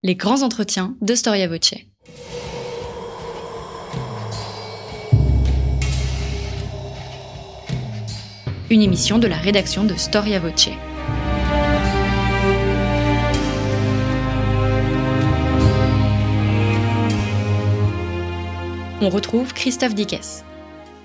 Les grands entretiens de Storia Voce. Une émission de la rédaction de Storia Voce. On retrouve Christophe Dickès.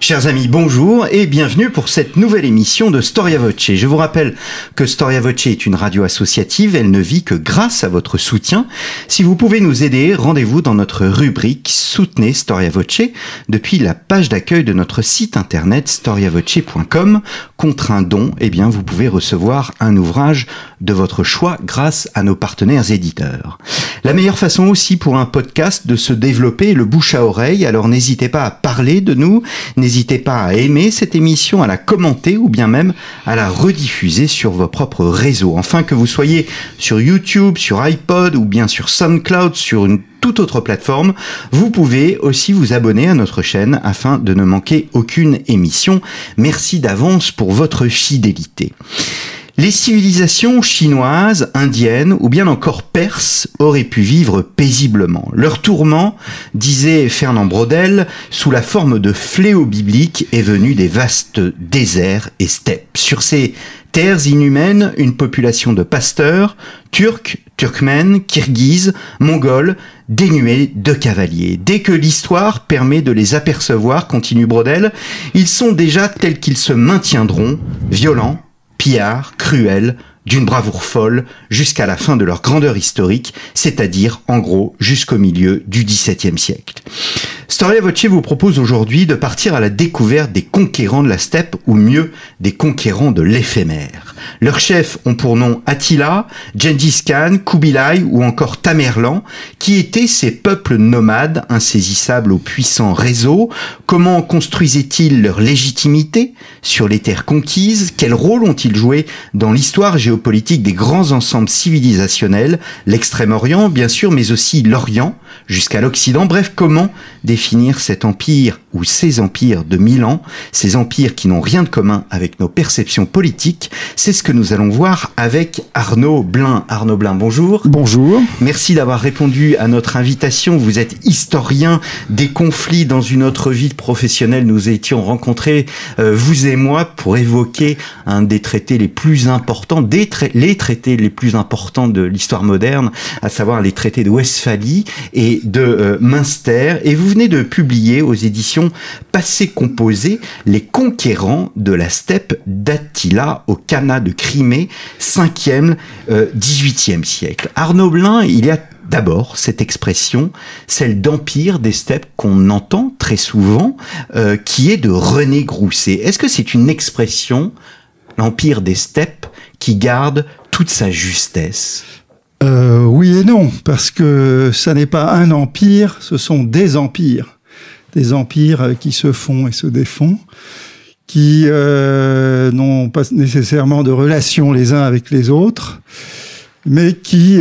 Chers amis, bonjour et bienvenue pour cette nouvelle émission de Storia Voce. Je vous rappelle que Storia Voce est une radio associative, elle ne vit que grâce à votre soutien. Si vous pouvez nous aider, rendez-vous dans notre rubrique Soutenez Storia Voce depuis la page d'accueil de notre site internet storiavoce.com. Contre un don, vous pouvez recevoir un ouvrage de votre choix grâce à nos partenaires éditeurs. La meilleure façon aussi pour un podcast de se développer est le bouche à oreille, alors n'hésitez pas à parler de nous, n'hésitez pas à aimer cette émission, à la commenter ou bien même à la rediffuser sur vos propres réseaux. Enfin, que vous soyez sur YouTube, sur iPod ou bien sur SoundCloud, sur une toute autre plateforme, vous pouvez aussi vous abonner à notre chaîne afin de ne manquer aucune émission. Merci d'avance pour votre fidélité. Les civilisations chinoises, indiennes ou bien encore perses auraient pu vivre paisiblement. Leur tourment, disait Fernand Braudel, sous la forme de fléaux bibliques est venu des vastes déserts et steppes. Sur ces terres inhumaines, une population de pasteurs, turcs, turkmènes, kirghizes, mongols, dénués de cavaliers. Dès que l'histoire permet de les apercevoir, continue Braudel, ils sont déjà tels qu'ils se maintiendront, violents, pillards, cruels, d'une bravoure folle, jusqu'à la fin de leur grandeur historique, c'est-à-dire, en gros, jusqu'au milieu du XVIIe siècle. Storia Voce vous propose aujourd'hui de partir à la découverte des conquérants de la steppe, ou mieux, des conquérants de l'éphémère. Leurs chefs ont pour nom Attila, Gengis Khan, Kubilai ou encore Tamerlan. Qui étaient ces peuples nomades, insaisissables aux puissants réseaux? Comment construisaient-ils leur légitimité sur les terres conquises? Quel rôle ont-ils joué dans l'histoire géopolitique des grands ensembles civilisationnels? L'extrême-orient, bien sûr, mais aussi l'Orient, jusqu'à l'Occident. Bref, comment définir cet empire ou ces empires de 1000 ans, ces empires qui n'ont rien de commun avec nos perceptions politiques? C'est ce que nous allons voir avec Arnaud Blin. Arnaud Blin, bonjour. Bonjour. Merci d'avoir répondu à notre invitation. Vous êtes historien des conflits. Dans une autre vie professionnelle, nous étions rencontrés, vous et moi, pour évoquer un des traités les plus importants, les traités les plus importants de l'histoire moderne, à savoir les traités de Westphalie et de Münster. Et vous venez de publier aux éditions Passé Composé Les conquérants de la steppe d'Attila au Khanat de Crimée, 5e, 18e siècle. Arnaud Blin, il y a d'abord cette expression, celle d'empire des steppes qu'on entend très souvent, qui est de René Grousset. Est-ce que c'est une expression, l'empire des steppes, qui garde toute sa justesse? Oui et non, parce que ça n'est pas un empire, ce sont des empires qui se font et se défont, qui n'ont pas nécessairement de relation les uns avec les autres, mais qui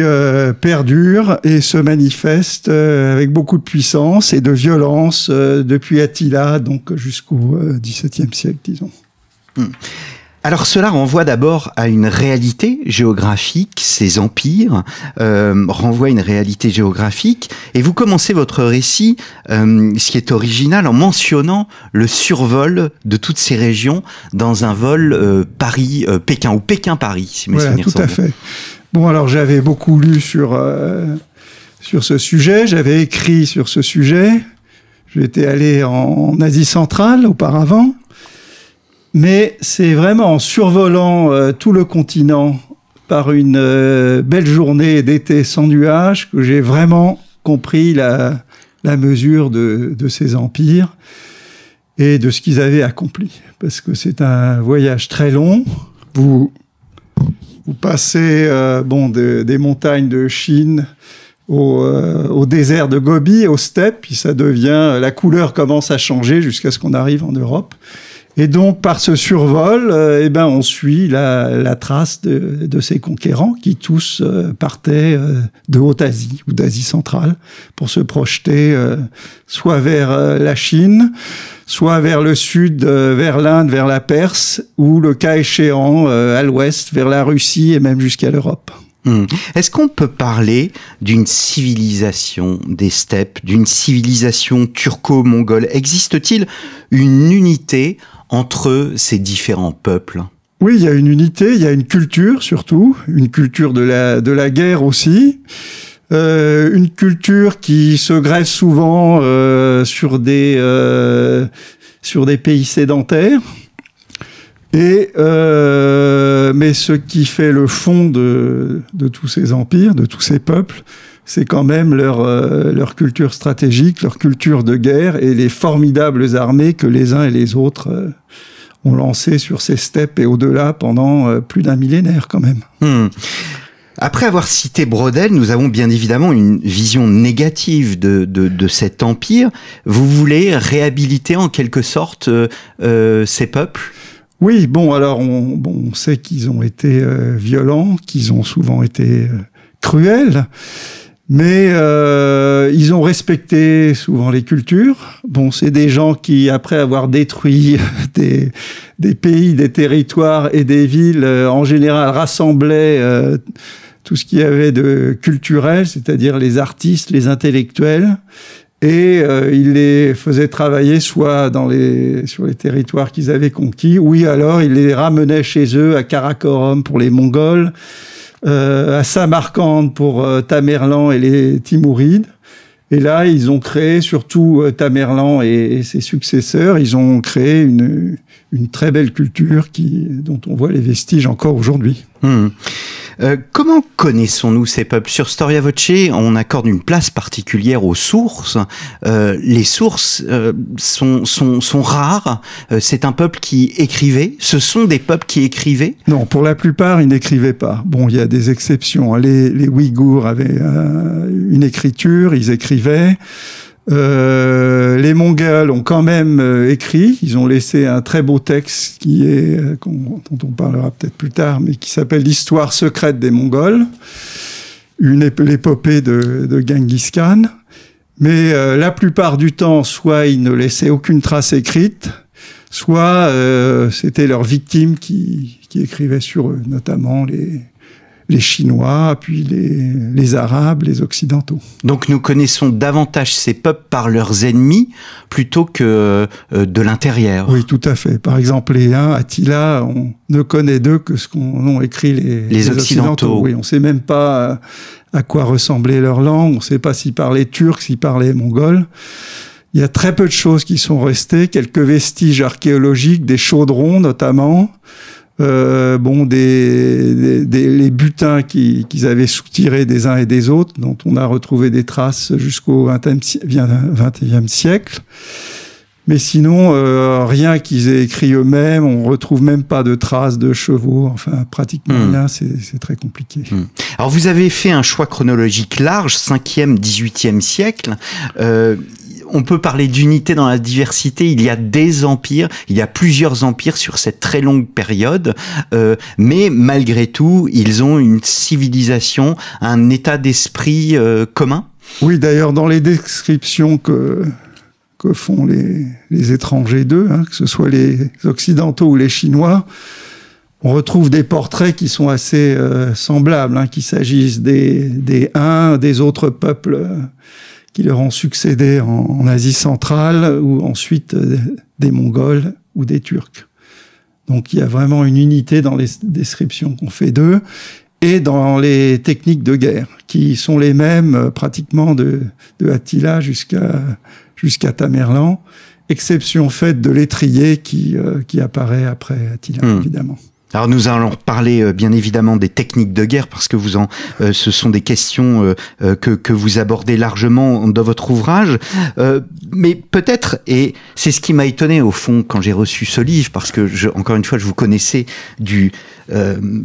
perdurent et se manifestent avec beaucoup de puissance et de violence depuis Attila, donc jusqu'au XVIIe siècle, disons. Alors cela renvoie d'abord à une réalité géographique, ces empires renvoient à une réalité géographique, et vous commencez votre récit, ce qui est original, en mentionnant le survol de toutes ces régions dans un vol Paris-Pékin, ou Pékin-Paris, si mes souvenirs sont bons. Tout à fait. Bon, alors j'avais beaucoup lu sur ce sujet, j'avais écrit sur ce sujet, j'étais allé en Asie centrale auparavant, mais c'est vraiment en survolant tout le continent par une belle journée d'été sans nuages que j'ai vraiment compris la mesure de ces empires et de ce qu'ils avaient accompli. Parce que c'est un voyage très long. Vous passez des montagnes de Chine au désert de Gobi, aux steppes, puis ça devient, la couleur commence à changer jusqu'à ce qu'on arrive en Europe. Et donc, par ce survol, on suit la trace de ces conquérants qui tous partaient de Haute-Asie ou d'Asie centrale pour se projeter soit vers la Chine, soit vers le sud, vers l'Inde, vers la Perse, ou le cas échéant à l'ouest, vers la Russie et même jusqu'à l'Europe. Est-ce qu'on peut parler d'une civilisation des steppes, d'une civilisation turco-mongole? Existe-t-il une unité entre ces différents peuples? Oui, il y a une unité, il y a une culture surtout, une culture de la guerre aussi, une culture qui se greffe souvent sur des pays sédentaires. Et mais ce qui fait le fond de tous ces empires, de tous ces peuples, c'est quand même leur culture stratégique, leur culture de guerre et les formidables armées que les uns et les autres ont lancées sur ces steppes et au-delà pendant plus d'un millénaire quand même. Après avoir cité Braudel, nous avons bien évidemment une vision négative de cet empire. Vous voulez réhabiliter en quelque sorte ces peuples? Oui, bon, alors on sait qu'ils ont été violents, qu'ils ont souvent été cruels, mais ils ont respecté souvent les cultures. Bon, c'est des gens qui, après avoir détruit des pays, des territoires et des villes, en général rassemblaient tout ce qu'il y avait de culturel, c'est-à-dire les artistes, les intellectuels, et il les faisait travailler soit sur les territoires qu'ils avaient conquis, ou alors il les ramenait chez eux à Karakorum pour les Mongols, à Samarcande pour Tamerlan et les Timourides. Et là, ils ont créé, surtout Tamerlan et ses successeurs, ils ont créé une très belle culture dont on voit les vestiges encore aujourd'hui. Comment connaissons-nous ces peuples? Sur Storia Voce, on accorde une place particulière aux sources. Les sources sont rares. C'est un peuple qui écrivait. Ce sont des peuples qui écrivaient? Non, pour la plupart, ils n'écrivaient pas. Bon, il y a des exceptions. Les Ouïghours avaient une écriture, ils écrivaient. Les Mongols ont quand même écrit. Ils ont laissé un très beau texte dont on parlera peut-être plus tard, mais qui s'appelle l'Histoire secrète des Mongols, l'épopée de Genghis Khan. Mais la plupart du temps, soit ils ne laissaient aucune trace écrite, soit c'était leurs victimes qui écrivaient sur eux, notamment les Chinois, puis les Arabes, les Occidentaux. Donc nous connaissons davantage ces peuples par leurs ennemis plutôt que de l'intérieur. Oui, tout à fait. Par exemple, les Huns, Attila, on ne connaît d'eux que ce qu'ont écrit les Occidentaux. Oui, on ne sait même pas à quoi ressemblait leur langue, on ne sait pas s'ils parlaient turc, s'ils parlaient mongol. Il y a très peu de choses qui sont restées, quelques vestiges archéologiques, des chaudrons notamment, les butins qu'ils avaient soutirés des uns et des autres, dont on a retrouvé des traces jusqu'au XXe siècle. Mais sinon, rien qu'ils aient écrit eux-mêmes, on retrouve même pas de traces de chevaux, enfin pratiquement rien, c'est très compliqué. Alors vous avez fait un choix chronologique large, 5e, 18e siècle. On peut parler d'unité dans la diversité. Il y a des empires, il y a plusieurs empires sur cette très longue période, mais malgré tout, ils ont une civilisation, un état d'esprit commun. Oui, d'ailleurs, dans les descriptions que font les étrangers d'eux, que ce soit les Occidentaux ou les Chinois, on retrouve des portraits qui sont assez semblables, qu'il s'agisse des Huns, des autres peuples qui leur ont succédé en Asie centrale, ou ensuite des Mongols ou des Turcs. Donc il y a vraiment une unité dans les descriptions qu'on fait d'eux et dans les techniques de guerre, qui sont les mêmes pratiquement de Attila jusqu'à Tamerlan, exception faite de l'étrier qui apparaît après Attila, évidemment. Alors nous allons parler bien évidemment des techniques de guerre parce que ce sont des questions que vous abordez largement dans votre ouvrage. Mais peut-être, et c'est ce qui m'a étonné au fond quand j'ai reçu ce livre, parce que encore une fois je vous connaissais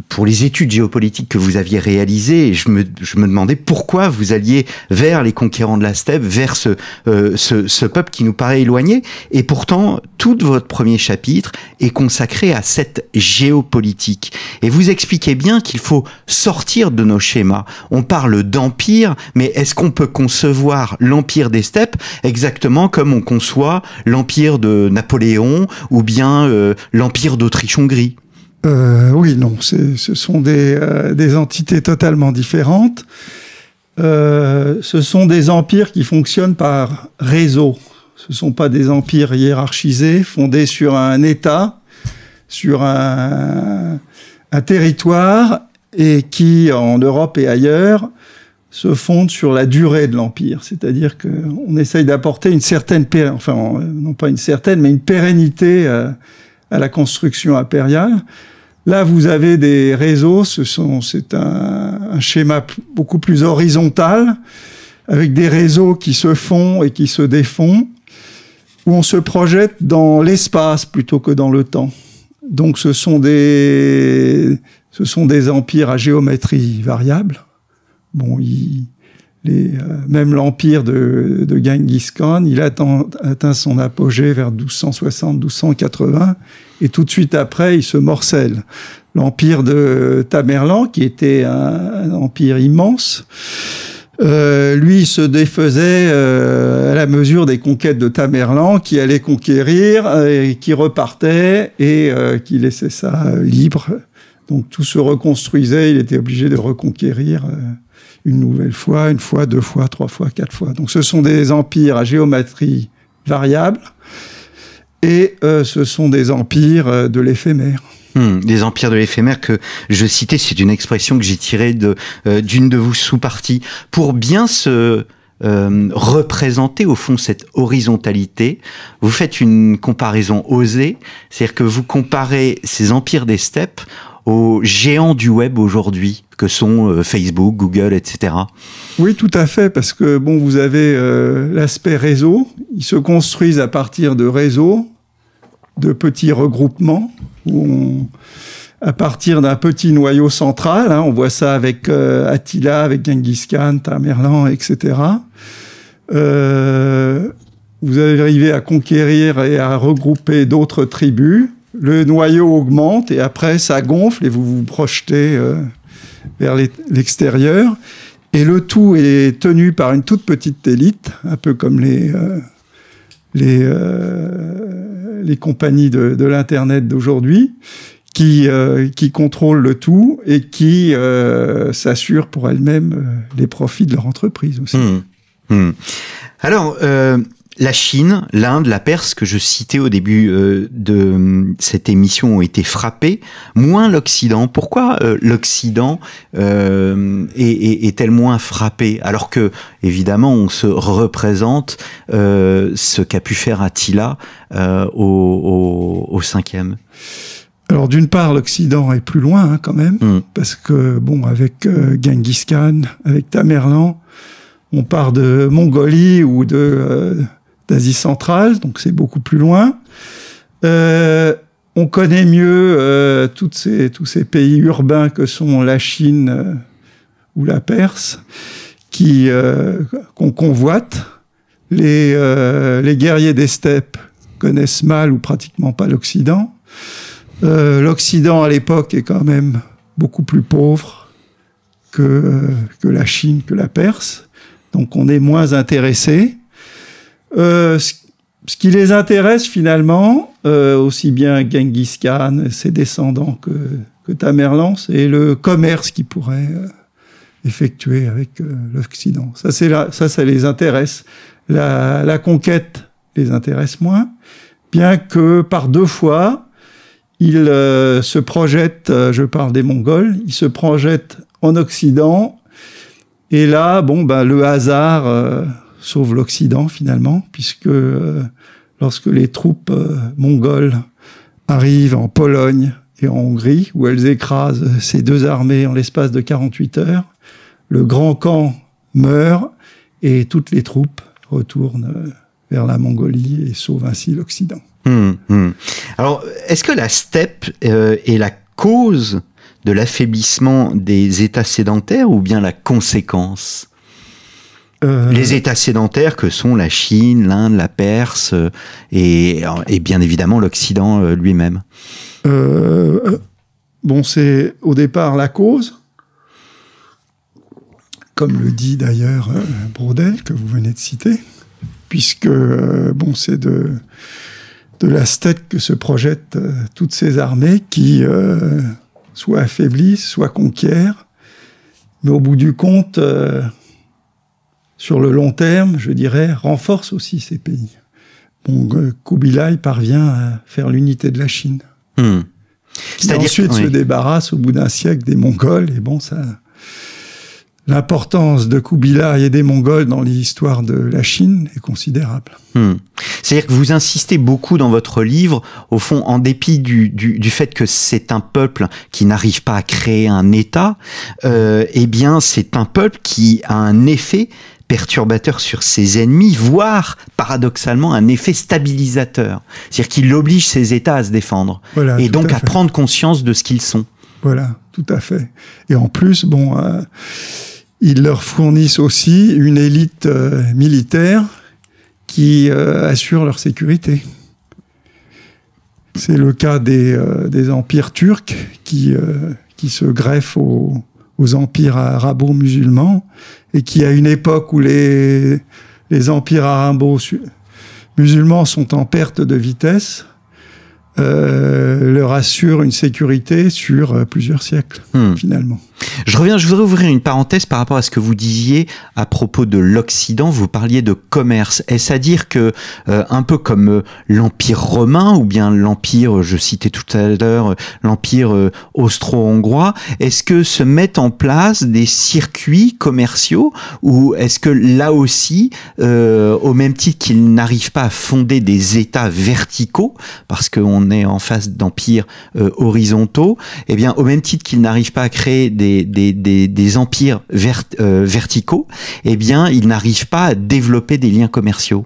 pour les études géopolitiques que vous aviez réalisées, et je me demandais pourquoi vous alliez vers les conquérants de la steppe, vers ce peuple qui nous paraît éloigné, et pourtant tout votre premier chapitre est consacré à cette géopolitique. Et vous expliquez bien qu'il faut sortir de nos schémas. On parle d'empire, mais est-ce qu'on peut concevoir l'empire des steppes exactement comme on conçoit l'empire de Napoléon ou bien l'empire d'Autriche-Hongrie ? Oui, non, ce sont des entités totalement différentes. Ce sont des empires qui fonctionnent par réseau. Ce ne sont pas des empires hiérarchisés, fondés sur un État, sur un territoire, et qui, en Europe et ailleurs, se fondent sur la durée de l'empire. C'est-à-dire qu'on essaye d'apporter une certaine, non pas une certaine, mais une pérennité à la construction impériale. Là, vous avez des réseaux, c'est un schéma beaucoup plus horizontal, avec des réseaux qui se font et qui se défont, où on se projette dans l'espace plutôt que dans le temps. Donc ce sont des empires à géométrie variable. Bon, même l'empire de Genghis Khan, il a atteint son apogée vers 1260-1280, et tout de suite après, il se morcelle. L'empire de Tamerlan, qui était un empire immense, lui, il se défaisait à la mesure des conquêtes de Tamerlan, qui allait conquérir, et qui repartait, et qui laissait ça libre. Donc tout se reconstruisait, il était obligé de reconquérir une nouvelle fois, une fois, 2 fois, 3 fois, 4 fois. Donc ce sont des empires à géométrie variable, et ce sont des empires de l'éphémère. Des empires de l'éphémère que je citais, c'est une expression que j'ai tirée d'une de vos sous-parties. Pour bien se représenter au fond cette horizontalité, vous faites une comparaison osée, c'est-à-dire que vous comparez ces empires des steppes aux géants du web aujourd'hui, que sont Facebook, Google, etc. Oui, tout à fait, parce que bon, vous avez l'aspect réseau. Ils se construisent à partir de réseaux, de petits regroupements, où à partir d'un petit noyau central, on voit ça avec Attila, avec Genghis Khan, Tamerlan, etc. Vous arrivez à conquérir et à regrouper d'autres tribus. Le noyau augmente et après ça gonfle et vous vous projetez vers l'extérieur. Et le tout est tenu par une toute petite élite, un peu comme les compagnies de l'Internet d'aujourd'hui, qui contrôlent le tout et qui s'assurent pour elles-mêmes les profits de leur entreprise aussi. Alors, la Chine, l'Inde, la Perse, que je citais au début de cette émission, ont été frappées, moins l'Occident. Pourquoi l'Occident est-elle moins frappé, alors que, évidemment, on se représente ce qu'a pu faire Attila au 5e? Alors, d'une part, l'Occident est plus loin, quand même, parce que, bon, avec Genghis Khan, avec Tamerlan, on part de Mongolie ou d'Asie centrale, donc c'est beaucoup plus loin. On connaît mieux tous ces pays urbains que sont la Chine ou la Perse, qu'on convoite. Les guerriers des steppes connaissent mal ou pratiquement pas l'Occident. L'Occident, à l'époque, est quand même beaucoup plus pauvre que la Chine, que la Perse. Donc on est moins intéressé. Ce qui les intéresse finalement, aussi bien Genghis Khan et ses descendants que Tamerlan, c'est le commerce qu'ils pourraient effectuer avec l'Occident. Ça les intéresse. La conquête les intéresse moins, bien que par 2 fois, ils se projettent, je parle des Mongols, ils se projettent en Occident. Et là, le hasard sauve l'Occident finalement, puisque lorsque les troupes mongoles arrivent en Pologne et en Hongrie, où elles écrasent ces 2 armées en l'espace de 48 heures, le grand Khan meurt et toutes les troupes retournent vers la Mongolie et sauvent ainsi l'Occident. Alors, est-ce que la steppe est la cause de l'affaiblissement des États sédentaires ou bien la conséquence? Les États sédentaires que sont la Chine, l'Inde, la Perse et bien évidemment l'Occident lui-même. C'est au départ la cause, comme le dit d'ailleurs Braudel, que vous venez de citer, puisque c'est de la steppe que se projettent toutes ces armées qui soit affaiblissent, soit conquièrent, mais au bout du compte, sur le long terme, je dirais, renforcent aussi ces pays. Bon, Kubilai parvient à faire l'unité de la Chine. C'est-à-dire ensuite se débarrasse au bout d'un siècle des Mongols, et bon, ça... L'importance de Kubilai et des Mongols dans l'histoire de la Chine est considérable. C'est-à-dire que vous insistez beaucoup dans votre livre, au fond, en dépit du fait que c'est un peuple qui n'arrive pas à créer un État, eh bien, c'est un peuple qui a un effet perturbateur sur ses ennemis, voire, paradoxalement, un effet stabilisateur. C'est-à-dire qu'il oblige ses États à se défendre. Voilà, et donc à prendre conscience de ce qu'ils sont. Voilà, tout à fait. Et en plus, bon... ils leur fournissent aussi une élite militaire qui assure leur sécurité. C'est le cas des empires turcs qui se greffent aux empires arabo-musulmans et qui, à une époque où les empires arabo-musulmans sont en perte de vitesse, leur assure une sécurité sur plusieurs siècles, finalement. Je voudrais ouvrir une parenthèse par rapport à ce que vous disiez à propos de l'Occident. Vous parliez de commerce. Est-ce à dire que, un peu comme l'Empire romain, ou bien l'Empire, je citais tout à l'heure, l'Empire austro-hongrois, est-ce que se mettent en place des circuits commerciaux, ou est-ce que là aussi, au même titre qu'ils n'arrivent pas à fonder des États verticaux, parce qu'on est en face d'empires horizontaux, eh bien, au même titre qu'ils n'arrivent pas à créer des empires verticaux, eh bien, ils n'arrivent pas à développer des liens commerciaux.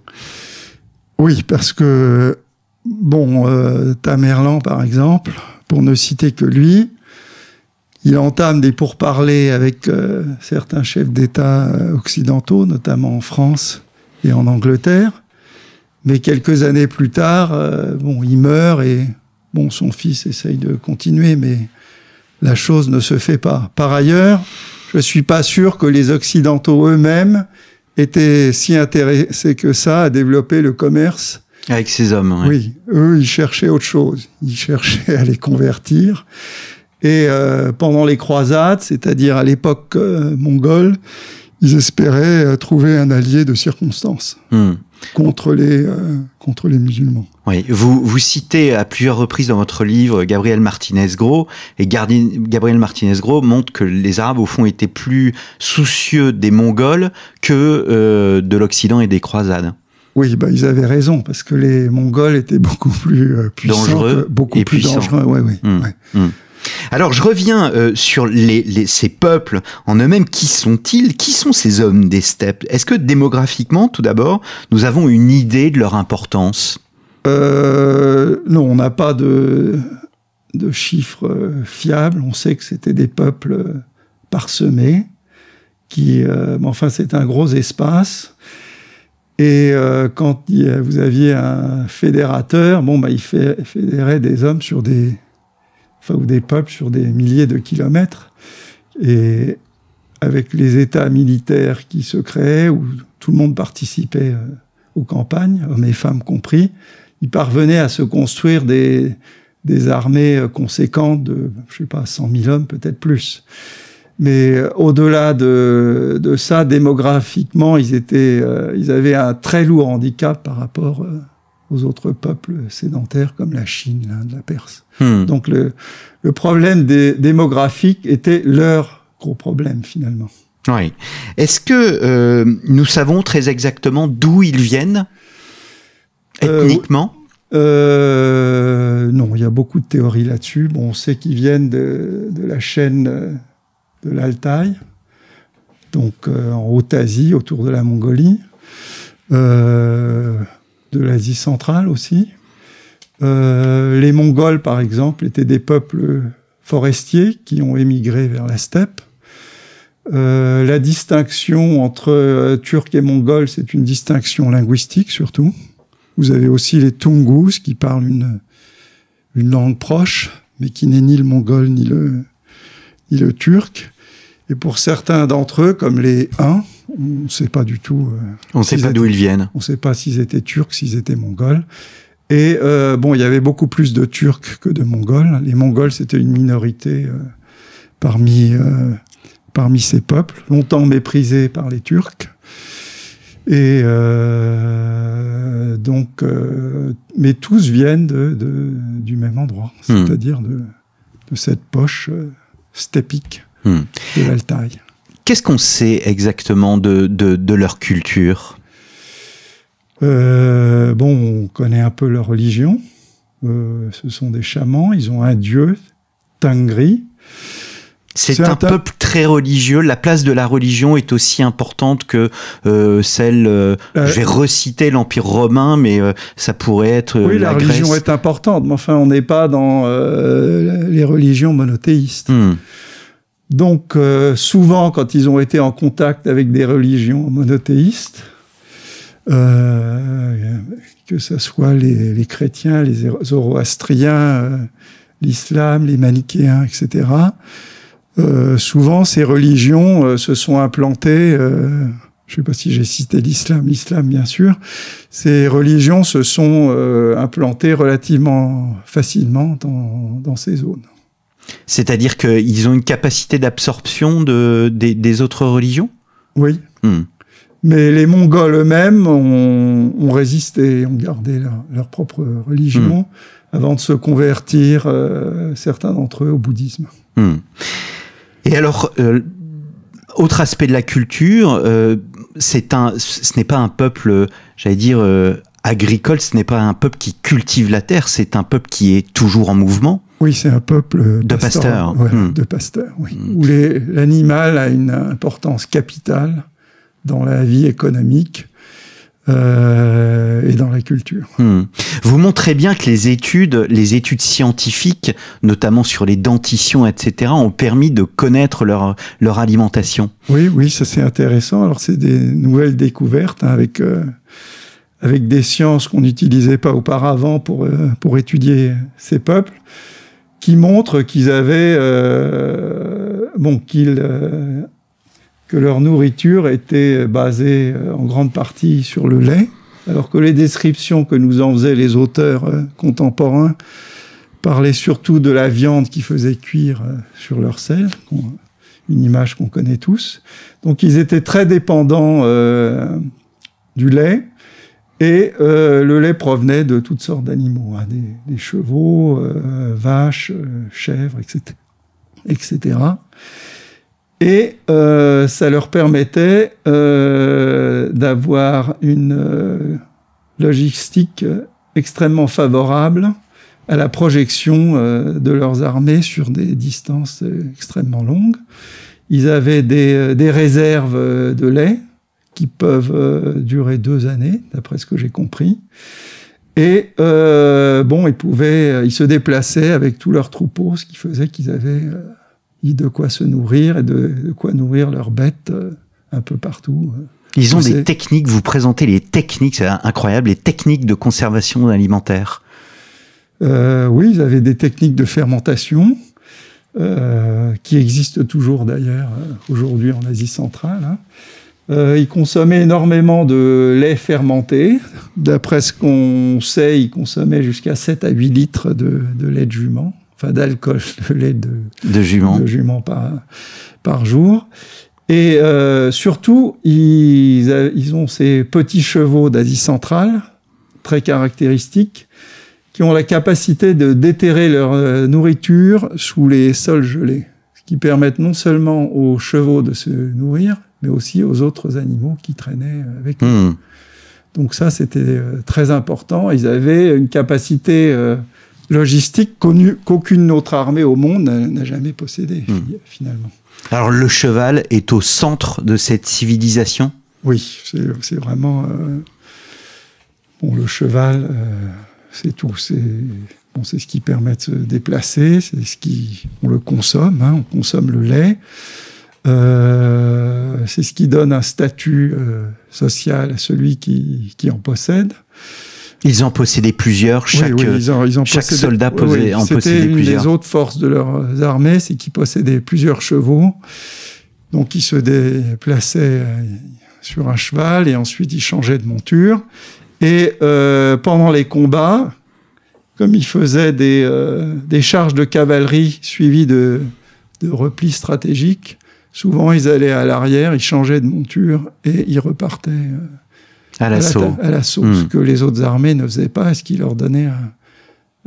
Oui, parce que, bon, Tamerlan, par exemple, pour ne citer que lui, il entame des pourparlers avec certains chefs d'État occidentaux, notamment en France et en Angleterre, mais quelques années plus tard, bon, il meurt et, bon, son fils essaye de continuer, mais la chose ne se fait pas. Par ailleurs, je ne suis pas sûr que les Occidentaux eux-mêmes étaient si intéressés que ça à développer le commerce. Avec ces hommes, oui. Oui, eux, ils cherchaient autre chose. Ils cherchaient à les convertir. Et pendant les croisades, c'est-à-dire à l'époque mongole, ils espéraient trouver un allié de circonstance. Contre les musulmans. Oui, vous citez à plusieurs reprises dans votre livre Gabriel Martinez-Gros, et Gabriel Martinez-Gros montre que les Arabes, au fond, étaient plus soucieux des Mongols que de l'Occident et des croisades. Oui, bah, ils avaient raison, parce que les Mongols étaient beaucoup plus puissants, dangereux beaucoup plus dangereux. Ouais. Alors, je reviens sur ces peuples en eux-mêmes. Qui sont-ils? Qui sont ces hommes des steppes? Est-ce que démographiquement, tout d'abord, nous avons une idée de leur importance? Non, on n'a pas de chiffres fiables. On sait que c'était des peuples parsemés, enfin, c'est un gros espace. Et quand vous aviez un fédérateur, bon, bah, il fédérait des hommes sur ou des peuples sur des milliers de kilomètres. Et avec les États militaires qui se créaient, où tout le monde participait aux campagnes, hommes et femmes compris, ils parvenaient à se construire des armées conséquentes de, je sais pas, 100 000 hommes, peut-être plus. Mais au-delà de ça, démographiquement, ils avaient un très lourd handicap par rapport aux autres peuples sédentaires comme la Chine, l'Inde, la Perse. Donc le problème démographique était leur gros problème finalement. Oui. Est-ce que nous savons très exactement d'où ils viennent ethniquement? Non, il y a beaucoup de théories là-dessus. Bon, on sait qu'ils viennent de la chaîne de l'Altaï, donc en Haute-Asie, autour de la Mongolie, de l'Asie centrale aussi. Les Mongols, par exemple, étaient des peuples forestiers qui ont émigré vers la steppe. La distinction entre Turcs et Mongols, c'est une distinction linguistique surtout. Vous avez aussi les Tungus qui parlent une langue proche, mais qui n'est ni le mongol ni le turc. Et pour certains d'entre eux, comme les Huns, on ne sait pas du tout... on ne sait pas d'où ils viennent. On ne sait pas s'ils étaient turcs, s'ils étaient mongols. Et bon, il y avait beaucoup plus de Turcs que de Mongols. Les Mongols, c'était une minorité parmi ces peuples, longtemps méprisés par les Turcs. Et donc, mais tous viennent du même endroit, c'est-à-dire de cette poche steppique de l'Altaï. Qu'est-ce qu'on sait exactement de leur culture ? On connaît un peu leur religion. Ce sont des chamans. Ils ont un dieu, Tengri. C'est un peuple très religieux. La place de la religion est aussi importante que celle... je vais reciter l'Empire romain, mais ça pourrait être oui, la religion Grèce. est importante, mais enfin, on n'est pas dans les religions monothéistes. Donc, souvent, quand ils ont été en contact avec des religions monothéistes, que ce soit les chrétiens, les zoroastriens, l'islam, les manichéens, etc., souvent, ces religions se sont implantées, je ne sais pas si j'ai cité l'islam bien sûr, ces religions se sont implantées relativement facilement dans ces zones. C'est-à-dire qu'ils ont une capacité d'absorption des autres religions ? Oui. Mais les Mongols eux-mêmes ont résisté, ont gardé leur propre religion avant de se convertir, certains d'entre eux, au bouddhisme. Et alors, autre aspect de la culture, ce n'est pas un peuple, j'allais dire, agricole, ce n'est pas un peuple qui cultive la terre, c'est un peuple qui est toujours en mouvement. Oui, c'est un peuple de pasteurs. De pasteurs, oui. Où l'animal a une importance capitale dans la vie économique et dans la culture. Vous montrez bien que les études scientifiques, notamment sur les dentitions, etc., ont permis de connaître leur alimentation. Oui, ça c'est intéressant. Alors c'est des nouvelles découvertes avec des sciences qu'on n'utilisait pas auparavant pour étudier ces peuples, qui montrent qu'ils avaient que leur nourriture était basée en grande partie sur le lait, alors que les descriptions que nous en faisaient les auteurs contemporains parlaient surtout de la viande qui faisait cuire sur leur sel, une image qu'on connaît tous. Donc ils étaient très dépendants du lait, et le lait provenait de toutes sortes d'animaux, des chevaux, vaches, chèvres, etc. Et ça leur permettait d'avoir une logistique extrêmement favorable à la projection de leurs armées sur des distances extrêmement longues. Ils avaient des réserves de lait qui peuvent durer 2 années, d'après ce que j'ai compris. Et ils se déplaçaient avec tous leurs troupeaux, ce qui faisait qu'ils avaient de quoi se nourrir et de quoi nourrir leurs bêtes un peu partout. Ils ont des techniques, vous présentez les techniques, c'est incroyable, les techniques de conservation alimentaire. Oui, ils avaient des techniques de fermentation qui existent toujours d'ailleurs aujourd'hui en Asie centrale. Ils consommaient énormément de lait fermenté. D'après ce qu'on sait, ils consommaient jusqu'à 7 à 8 litres de lait de jument. Enfin, d'alcool, de lait de jument par jour. Et surtout, ils ont ces petits chevaux d'Asie centrale, très caractéristiques, qui ont la capacité de déterrer leur nourriture sous les sols gelés, ce qui permet non seulement aux chevaux de se nourrir, mais aussi aux autres animaux qui traînaient avec eux. Donc ça, c'était très important. Ils avaient une capacité logistique qu'aucune autre armée au monde n'a jamais possédée, finalement. Alors, le cheval est au centre de cette civilisation ? Oui, c'est vraiment... le cheval, c'est tout. C'est ce qui permet de se déplacer, on le consomme, on consomme le lait. C'est ce qui donne un statut social à celui qui en possède. Ils en possédaient plusieurs, chaque soldat en possédait plusieurs. C'était une des autres forces de leurs armées, c'est qu'ils possédaient plusieurs chevaux. Donc ils se déplaçaient sur un cheval et ensuite ils changeaient de monture. Et pendant les combats, comme ils faisaient des charges de cavalerie suivies de replis stratégiques, souvent ils allaient à l'arrière, ils changeaient de monture et ils repartaient à l'assaut. Ce que les autres armées ne faisaient pas, et ce qui leur donnait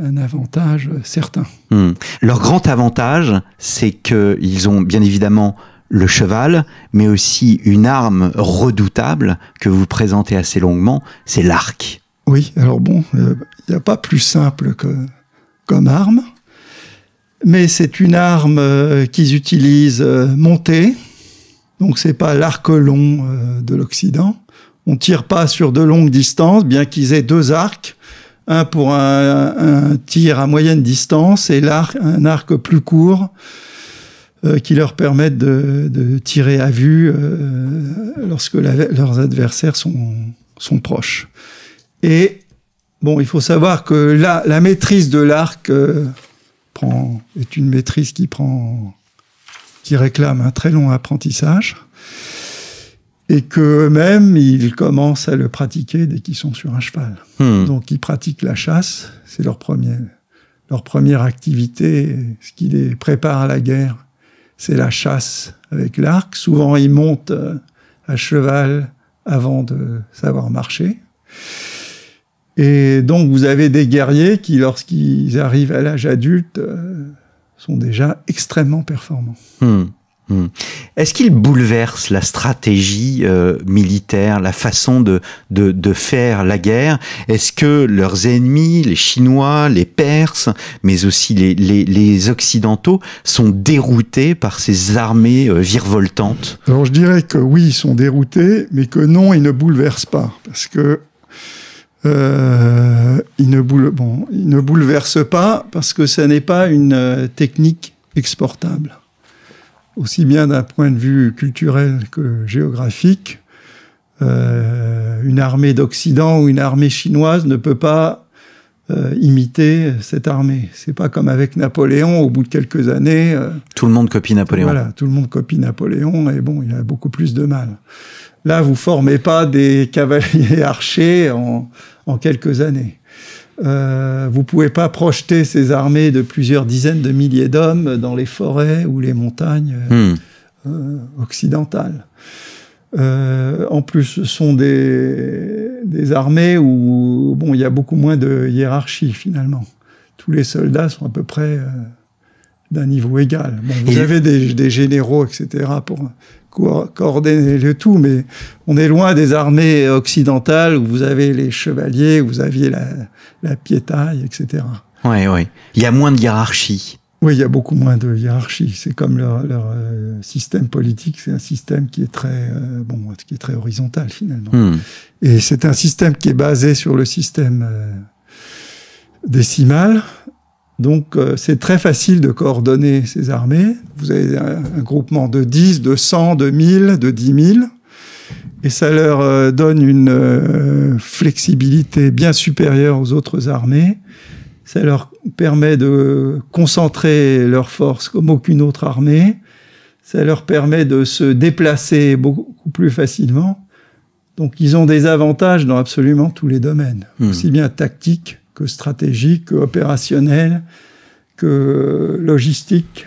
un avantage certain. Leur grand avantage, c'est qu'ils ont bien évidemment le cheval, mais aussi une arme redoutable que vous présentez assez longuement, c'est l'arc. Oui, alors bon, il n'y a pas plus simple comme arme, mais c'est une arme qu'ils utilisent montée, donc c'est pas l'arc long de l'Occident. On tire pas sur de longues distances, bien qu'ils aient 2 arcs, un pour un tir à moyenne distance et un arc plus court qui leur permettent de tirer à vue lorsque leurs adversaires sont proches. Et bon, il faut savoir que la maîtrise de l'arc est une maîtrise qui réclame un très long apprentissage, et qu'eux-mêmes, ils commencent à le pratiquer dès qu'ils sont sur un cheval. Donc, ils pratiquent la chasse, c'est leur première activité, ce qui les prépare à la guerre, c'est la chasse avec l'arc. Souvent, ils montent à cheval avant de savoir marcher. Et donc, vous avez des guerriers qui, lorsqu'ils arrivent à l'âge adulte, sont déjà extrêmement performants. Est-ce qu'ils bouleversent la stratégie militaire, la façon de faire la guerre? Est-ce que leurs ennemis, les Chinois, les Perses, mais aussi les Occidentaux, sont déroutés par ces armées virevoltantes? Alors je dirais que oui, ils sont déroutés, mais que non, ils ne bouleversent pas. Parce que ils ne bouleversent pas parce que ce n'est pas une technique exportable. Aussi bien d'un point de vue culturel que géographique, une armée d'Occident ou une armée chinoise ne peut pas imiter cette armée. C'est pas comme avec Napoléon, au bout de quelques années... tout le monde copie Napoléon. Voilà, tout le monde copie Napoléon, et bon, il a beaucoup plus de mal. Là, vous formez pas des cavaliers archers en quelques années. Vous pouvez pas projeter ces armées de plusieurs dizaines de milliers d'hommes dans les forêts ou les montagnes occidentales. En plus, ce sont des armées où il y a beaucoup moins de hiérarchie finalement. Tous les soldats sont à peu près d'un niveau égal. Bon, vous avez des généraux, etc. pour coordonner le tout, mais on est loin des armées occidentales où vous avez les chevaliers, où vous aviez la piétaille, etc. Oui. Il y a moins de hiérarchie. Oui, il y a beaucoup moins de hiérarchie. C'est comme leur système politique, c'est un système qui est très horizontal finalement. Et c'est un système qui est basé sur le système décimal. Donc, c'est très facile de coordonner ces armées. Vous avez un groupement de 10, de 100, de 1000, de 10 000. Et ça leur donne une flexibilité bien supérieure aux autres armées. Ça leur permet de concentrer leurs forces comme aucune autre armée. Ça leur permet de se déplacer beaucoup plus facilement. Donc, ils ont des avantages dans absolument tous les domaines. Aussi bien tactiques que stratégique, que opérationnel, que logistique.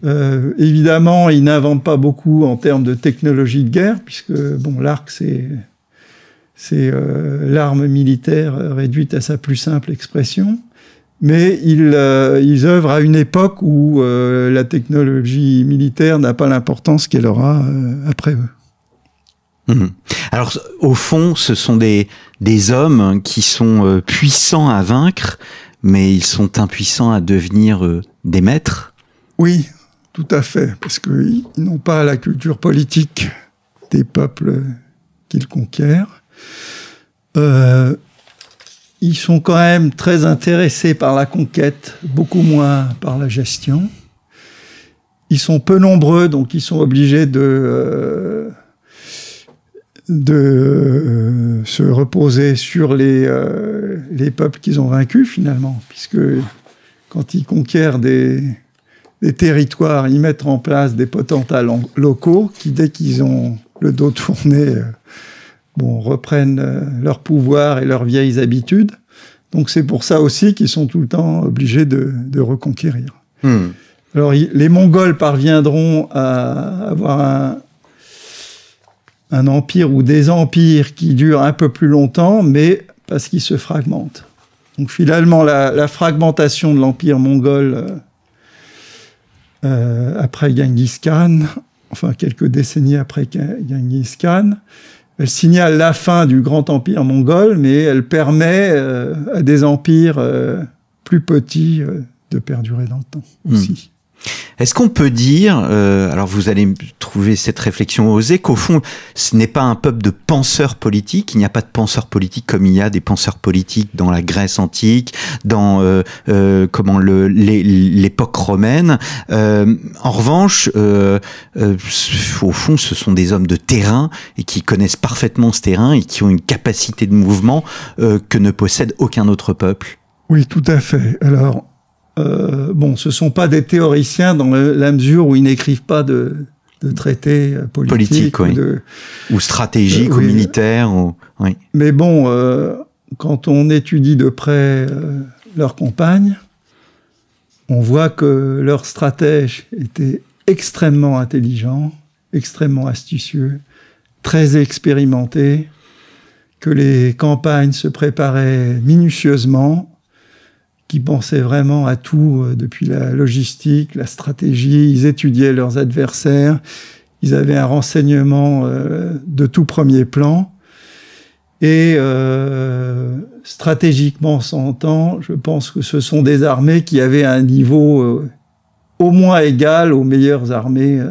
Évidemment, ils n'inventent pas beaucoup en termes de technologie de guerre, puisque l'arc, c'est l'arme militaire réduite à sa plus simple expression. Mais ils œuvrent à une époque où la technologie militaire n'a pas l'importance qu'elle aura après eux. Alors, au fond, ce sont des hommes qui sont puissants à vaincre, mais ils sont impuissants à devenir des maîtres. Oui, tout à fait, parce qu'ils n'ont pas la culture politique des peuples qu'ils conquièrent. Ils sont quand même très intéressés par la conquête, beaucoup moins par la gestion. Ils sont peu nombreux, donc ils sont obligés de se reposer sur les peuples qu'ils ont vaincus, finalement, puisque quand ils conquièrent des territoires, ils mettent en place des potentats locaux qui, dès qu'ils ont le dos tourné, reprennent leur pouvoir et leurs vieilles habitudes. Donc c'est pour ça aussi qu'ils sont tout le temps obligés de reconquérir. Alors les Mongols parviendront à avoir un empire ou des empires qui durent un peu plus longtemps, mais parce qu'ils se fragmentent. Donc finalement, la fragmentation de l'empire mongol après Genghis Khan, enfin quelques décennies après Genghis Khan, elle signale la fin du grand empire mongol, mais elle permet à des empires plus petits de perdurer dans le temps aussi. Est-ce qu'on peut dire, alors vous allez trouver cette réflexion osée, qu'au fond, ce n'est pas un peuple de penseurs politiques, il n'y a pas de penseurs politiques comme il y a des penseurs politiques dans la Grèce antique, dans l'époque romaine. En revanche, au fond, ce sont des hommes de terrain et qui connaissent parfaitement ce terrain et qui ont une capacité de mouvement que ne possède aucun autre peuple. Oui, tout à fait. Alors, ce sont pas des théoriciens dans la mesure où ils n'écrivent pas de traités politiques oui. Ou stratégiques ou militaires. Oui. Mais bon, quand on étudie de près leurs campagnes, on voit que leurs stratèges étaient extrêmement intelligents, extrêmement astucieux, très expérimentés, que les campagnes se préparaient minutieusement, qui pensaient vraiment à tout, depuis la logistique, la stratégie, ils étudiaient leurs adversaires, ils avaient un renseignement de tout premier plan, et stratégiquement s'entend, je pense que ce sont des armées qui avaient un niveau au moins égal aux meilleures armées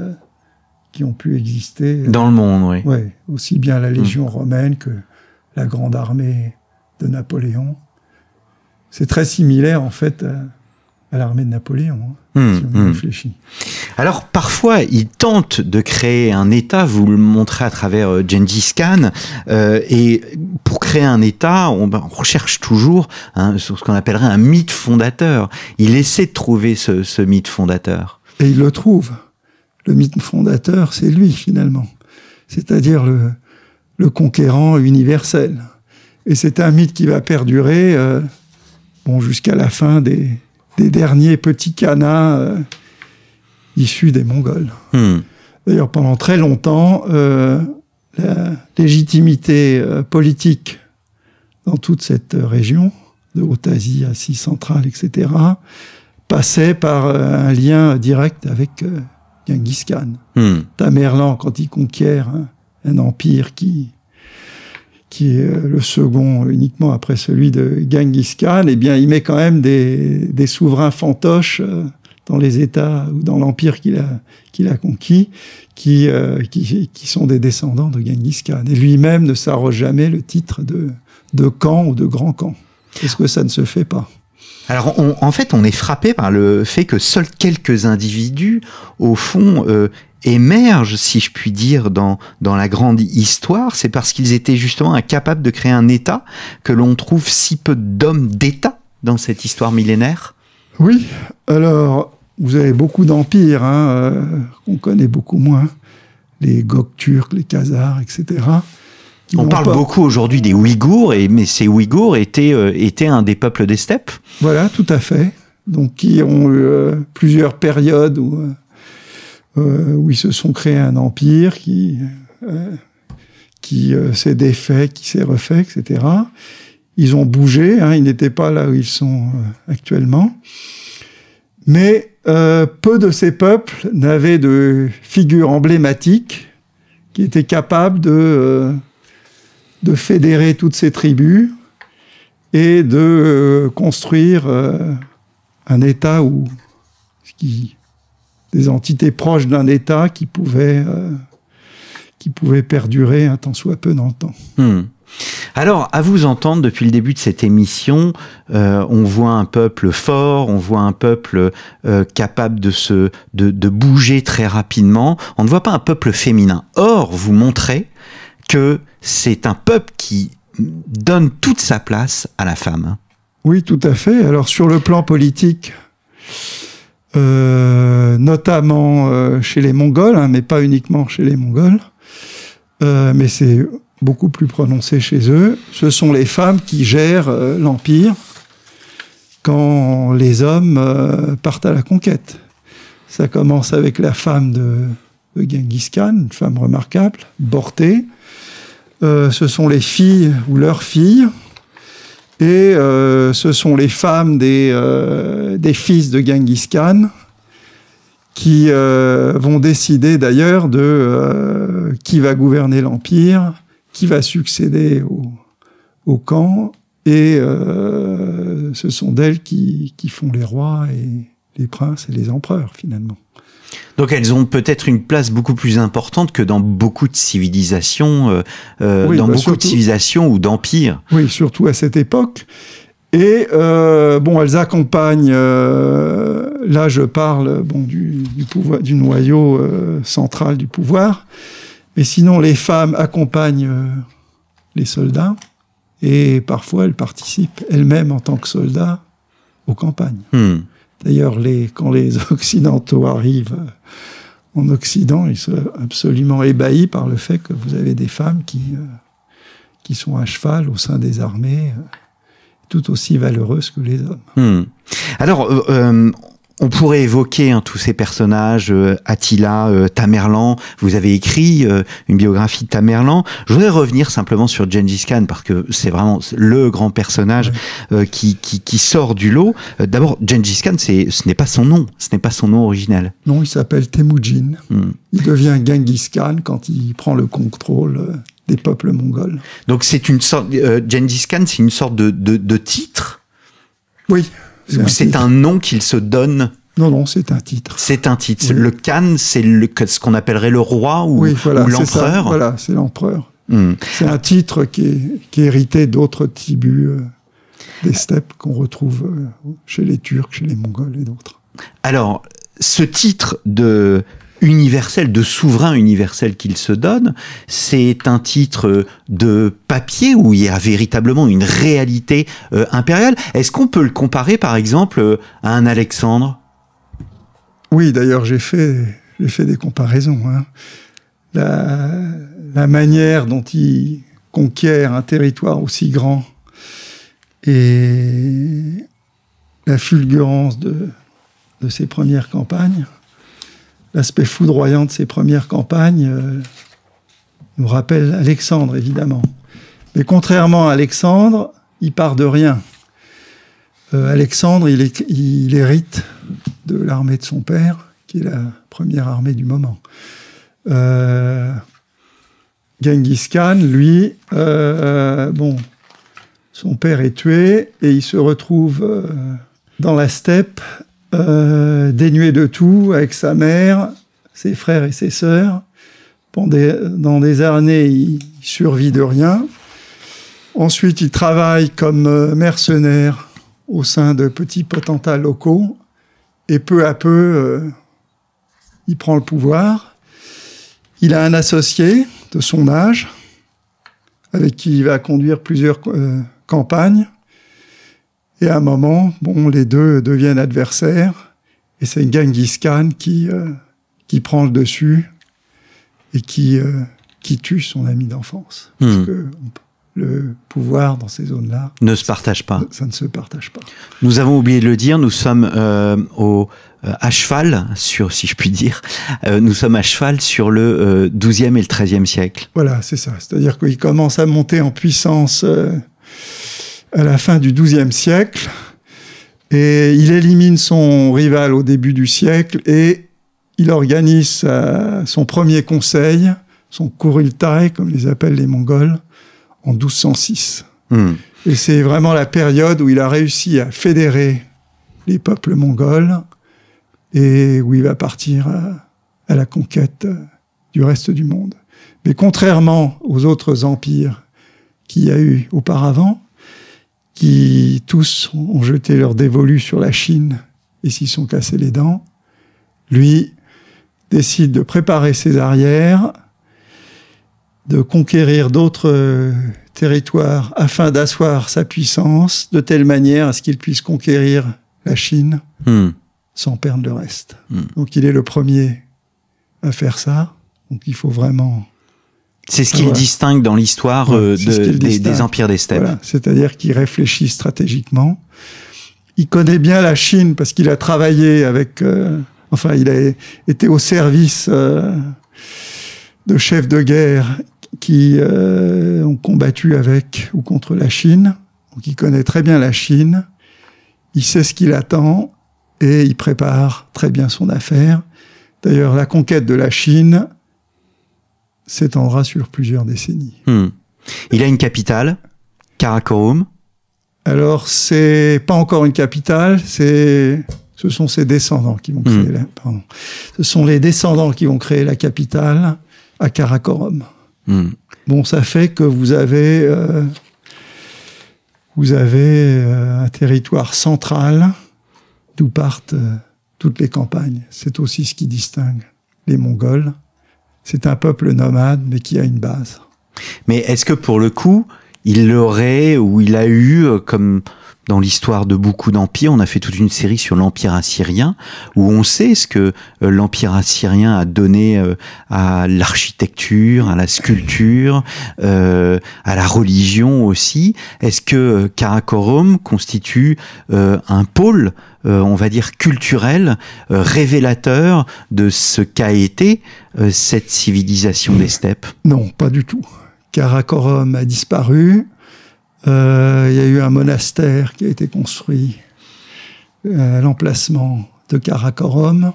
qui ont pu exister. Dans le monde, oui. Oui, aussi bien la Légion romaine que la grande armée de Napoléon. C'est très similaire, en fait, à l'armée de Napoléon, si on y réfléchit. Alors, parfois, ils tentent de créer un État, vous le montrez à travers Genghis Khan, et pour créer un État, on recherche toujours ce qu'on appellerait un mythe fondateur. Il essaie de trouver ce mythe fondateur. Et il le trouve. Le mythe fondateur, c'est lui, finalement. C'est-à-dire le conquérant universel. Et c'est un mythe qui va perdurer... jusqu'à la fin des derniers petits khanats issus des Mongols. D'ailleurs, pendant très longtemps, la légitimité politique dans toute cette région, de Haute-Asie, Asie centrale, etc., passait par un lien direct avec Genghis Khan. Tamerlan, quand il conquiert un empire qui est le second uniquement après celui de Genghis Khan, eh bien, il met quand même des souverains fantoches dans les États ou dans l'empire qu'il a conquis, qui sont des descendants de Genghis Khan. Et lui-même ne s'arroge jamais le titre de Khan ou de Grand Khan. Est-ce que ça ne se fait pas? Alors, en fait, on est frappé par le fait que seuls quelques individus, au fond, émergent, si je puis dire, dans la grande histoire. C'est parce qu'ils étaient justement incapables de créer un État que l'on trouve si peu d'hommes d'État dans cette histoire millénaire. Oui, alors, vous avez beaucoup d'empires, qu'on connaît beaucoup moins. Les Gokturks, les Khazars, etc. On parle beaucoup aujourd'hui des Ouïghours, mais ces Ouïghours étaient un des peuples des steppes. Voilà, tout à fait. Donc, qui ont eu plusieurs périodes où ils se sont créés un empire qui s'est défait, qui s'est refait, etc. Ils ont bougé, ils n'étaient pas là où ils sont actuellement. Mais peu de ces peuples n'avaient de figure emblématique qui était capable de fédérer toutes ces tribus et de construire un État des entités proches d'un État qui pouvaient perdurer un tant soit peu dans le temps. Alors, à vous entendre, depuis le début de cette émission, on voit un peuple fort, on voit un peuple capable de bouger très rapidement. On ne voit pas un peuple féminin. Or, vous montrez que c'est un peuple qui donne toute sa place à la femme. Oui, tout à fait. Alors, sur le plan politique, notamment chez les Mongols, mais pas uniquement chez les Mongols, mais c'est beaucoup plus prononcé chez eux, ce sont les femmes qui gèrent l'Empire, quand les hommes partent à la conquête. Ça commence avec la femme de Genghis Khan, une femme remarquable, Borté. Ce sont les filles ou leurs filles, et ce sont les femmes des fils de Genghis Khan qui vont décider d'ailleurs de qui va gouverner l'Empire, qui va succéder au khan, et ce sont d'elles qui font les rois et les princes et les empereurs, finalement. Donc elles ont peut-être une place beaucoup plus importante que dans beaucoup de civilisations, de civilisations ou d'empires. Oui, surtout à cette époque. Et elles accompagnent. Là, je parle du pouvoir, du noyau central du pouvoir. Mais sinon, les femmes accompagnent les soldats, et parfois elles participent elles-mêmes en tant que soldats aux campagnes. D'ailleurs, quand les Occidentaux arrivent en Occident, ils sont absolument ébahis par le fait que vous avez des femmes qui sont à cheval au sein des armées, tout aussi valeureuses que les hommes. Alors, on pourrait évoquer tous ces personnages, Attila, Tamerlan. Vous avez écrit une biographie de Tamerlan. Je voudrais revenir simplement sur Gengis Khan, parce que c'est vraiment le grand personnage qui sort du lot. D'abord, Gengis Khan, ce n'est pas son nom. Ce n'est pas son nom original. Non, il s'appelle Temujin. Il devient Genghis Khan quand il prend le contrôle des peuples mongols. Donc c'est une sorte... Gengis Khan, c'est une sorte de titre? Oui. Ou c'est un nom qu'il se donne? Non, c'est un titre. C'est un titre. Oui. Le Khan, c'est ce qu'on appellerait le roi ou l'empereur? Voilà, c'est l'empereur. C'est un titre qui est hérité d'autres tribus des steppes qu'on retrouve chez les Turcs, chez les Mongols et d'autres. Alors, ce titre universel, de souverain universel qu'il se donne, c'est un titre de papier où il y a véritablement une réalité impériale. Est-ce qu'on peut le comparer, par exemple, à un Alexandre? Oui, d'ailleurs, j'ai fait des comparaisons. La manière dont il conquiert un territoire aussi grand et la fulgurance de ses premières campagnes, l'aspect foudroyant de ses premières campagnes nous rappelle Alexandre, évidemment. Mais contrairement à Alexandre, il part de rien. Alexandre, il hérite de l'armée de son père, qui est la première armée du moment. Genghis Khan, lui, son père est tué et il se retrouve dans la steppe, dénué de tout, avec sa mère, ses frères et ses sœurs. Dans des années, il survit de rien. Ensuite, il travaille comme mercenaire au sein de petits potentats locaux. Et peu à peu, il prend le pouvoir. Il a un associé de son âge, avec qui il va conduire plusieurs campagnes. Et à un moment, les deux deviennent adversaires, et c'est Genghis Khan qui prend le dessus et qui tue son ami d'enfance. Parce que le pouvoir dans ces zones-là ne se partage pas. Ça ne se partage pas. Nous avons oublié de le dire, nous sommes à cheval, si je puis dire, nous sommes à cheval sur le XIIe et le XIIIe siècle. Voilà, c'est ça. C'est-à-dire qu'il commence à monter en puissance à la fin du XIIe siècle, et il élimine son rival au début du siècle, et il organise son premier conseil, son Kurultai, comme les appellent les Mongols, en 1206. Et c'est vraiment la période où il a réussi à fédérer les peuples mongols et où il va partir à la conquête du reste du monde. Mais contrairement aux autres empires qu'il y a eu auparavant, qui tous ont jeté leur dévolu sur la Chine et s'y sont cassés les dents, lui décide de préparer ses arrières, de conquérir d'autres territoires afin d'asseoir sa puissance de telle manière à ce qu'il puisse conquérir la Chine sans perdre le reste. Donc il est le premier à faire ça. Donc il faut vraiment... C'est ce qu'il distingue dans l'histoire des empires des steppes. Voilà. C'est-à-dire qu'il réfléchit stratégiquement. il connaît bien la Chine parce qu'il a travaillé avec... il a été au service de chefs de guerre qui ont combattu avec ou contre la Chine. Donc il connaît très bien la Chine, il sait ce qu'il attend et il prépare très bien son affaire. D'ailleurs, la conquête de la Chine s'étendra sur plusieurs décennies. Il a une capitale, Karakorum. Alors, c'est pas encore une capitale, ce sont ses descendants qui vont créer Ce sont les descendants qui vont créer la capitale à Karakorum. Bon, ça fait que vous avez un territoire central d'où partent toutes les campagnes. C'est aussi ce qui distingue les Mongols. C'est un peuple nomade, mais qui a une base. Mais est-ce que pour le coup, il l'aurait ou il a eu, comme dans l'histoire de beaucoup d'empires, on a fait toute une série sur l'Empire assyrien, où on sait ce que l'Empire assyrien a donné à l'architecture, à la sculpture, à la religion aussi. Est-ce que Karakorum constitue un pôle, on va dire culturel, révélateur de ce qu'a été cette civilisation des steppes? Non, pas du tout. Karakorum a disparu. Il y a eu un monastère qui a été construit à l'emplacement de Karakorum.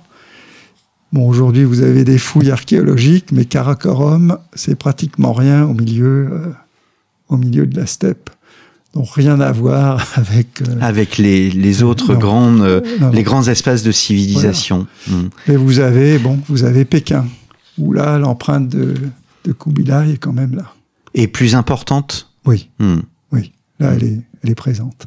Bon, aujourd'hui, vous avez des fouilles archéologiques, mais Karakorum, c'est pratiquement rien au milieu de la steppe. Donc, rien à voir avec les autres les grands espaces de civilisation. Voilà. Et vous avez Pékin, où là, l'empreinte de Kubilai est quand même là. Et plus importante? Oui. Oui, là, elle est présente.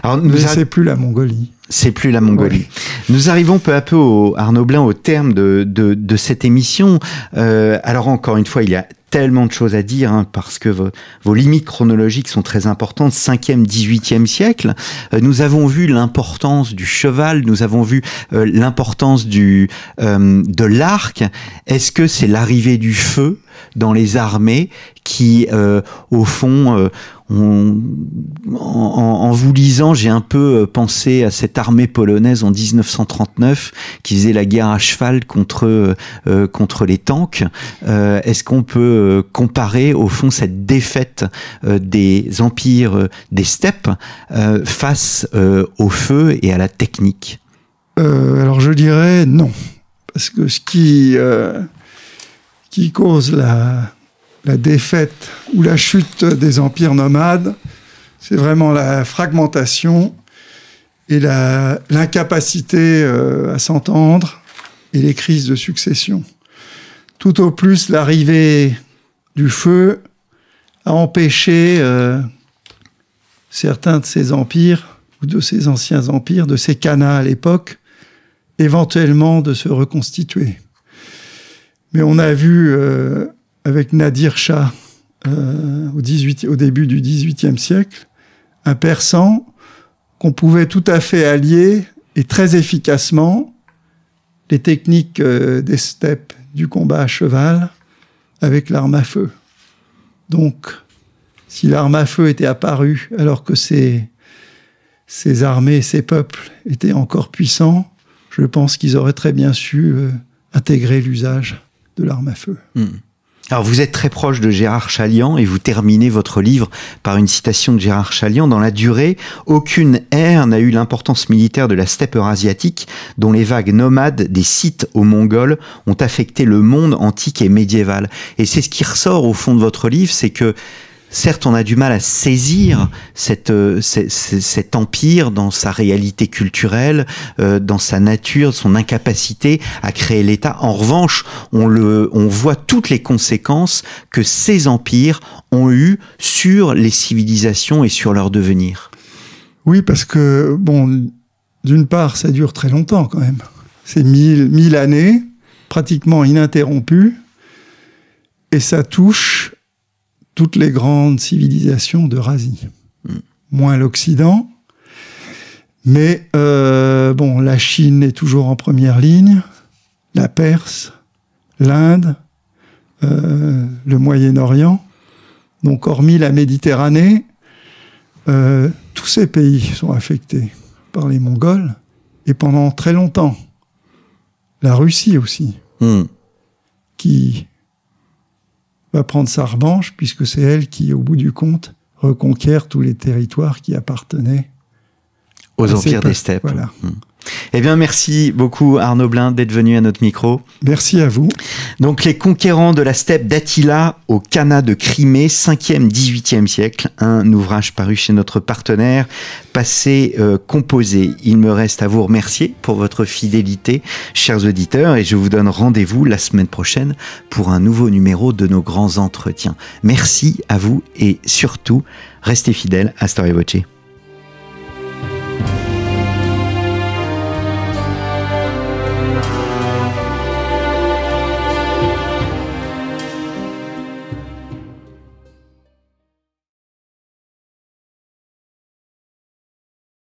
Alors, mais c'est plus la Mongolie. C'est plus la Mongolie. Ouais. Nous arrivons peu à peu, Arnaud Blin, au terme de cette émission. Alors, encore une fois, il y a tellement de choses à dire, parce que vos limites chronologiques sont très importantes. 5e, 18e siècle. Nous avons vu l'importance du cheval, nous avons vu l'importance de l'arc. Est-ce que c'est l'arrivée du feu dans les armées qui, au fond, en vous lisant, j'ai un peu pensé à cette armée polonaise en 1939 qui faisait la guerre à cheval contre les tanks. Est-ce qu'on peut comparer, au fond, cette défaite des empires des steppes face au feu et à la technique? Alors je dirais non, parce que ce qui cause la défaite ou la chute des empires nomades, c'est vraiment la fragmentation et l'incapacité à s'entendre et les crises de succession. Tout au plus, l'arrivée du feu a empêché certains de ces empires, ou de ces anciens empires, de ces khanats à l'époque, éventuellement de se reconstituer. Mais on a vu avec Nadir Shah au début du XVIIIe siècle, un persan qu'on pouvait tout à fait allier et très efficacement les techniques des steppes du combat à cheval avec l'arme à feu. Donc, si l'arme à feu était apparue alors que ces armées, ces peuples étaient encore puissants, je pense qu'ils auraient très bien su intégrer l'usage de l'arme à feu. Alors, vous êtes très proche de Gérard Chaliand et vous terminez votre livre par une citation de Gérard Chaliand. Dans la durée, aucune ère n'a eu l'importance militaire de la steppe eurasiatique dont les vagues nomades des Scythes aux Mongols ont affecté le monde antique et médiéval. Et c'est ce qui ressort au fond de votre livre, c'est que certes, on a du mal à saisir cet empire dans sa réalité culturelle, dans sa nature, son incapacité à créer l'État. En revanche, on voit toutes les conséquences que ces empires ont eues sur les civilisations et sur leur devenir. Oui, parce que, bon, d'une part, ça dure très longtemps quand même. C'est 1000 années, pratiquement ininterrompues, et ça touche toutes les grandes civilisations d'Eurasie. Moins l'Occident. Mais, la Chine est toujours en première ligne, la Perse, l'Inde, le Moyen-Orient. Donc, hormis la Méditerranée, tout tous ces pays sont affectés par les Mongols, et pendant très longtemps. La Russie aussi, qui va prendre sa revanche, puisque c'est elle qui, au bout du compte, reconquiert tous les territoires qui appartenaient aux empires des steppes. Voilà. Eh bien, merci beaucoup Arnaud Blin d'être venu à notre micro. Merci à vous. Donc, les conquérants de la steppe d'Attila au Khanat de Crimée, 5e, 18e siècle, un ouvrage paru chez notre partenaire, Passé composé. Il me reste à vous remercier pour votre fidélité, chers auditeurs, et je vous donne rendez-vous la semaine prochaine pour un nouveau numéro de nos grands entretiens. Merci à vous et surtout, restez fidèles à Storia Voce.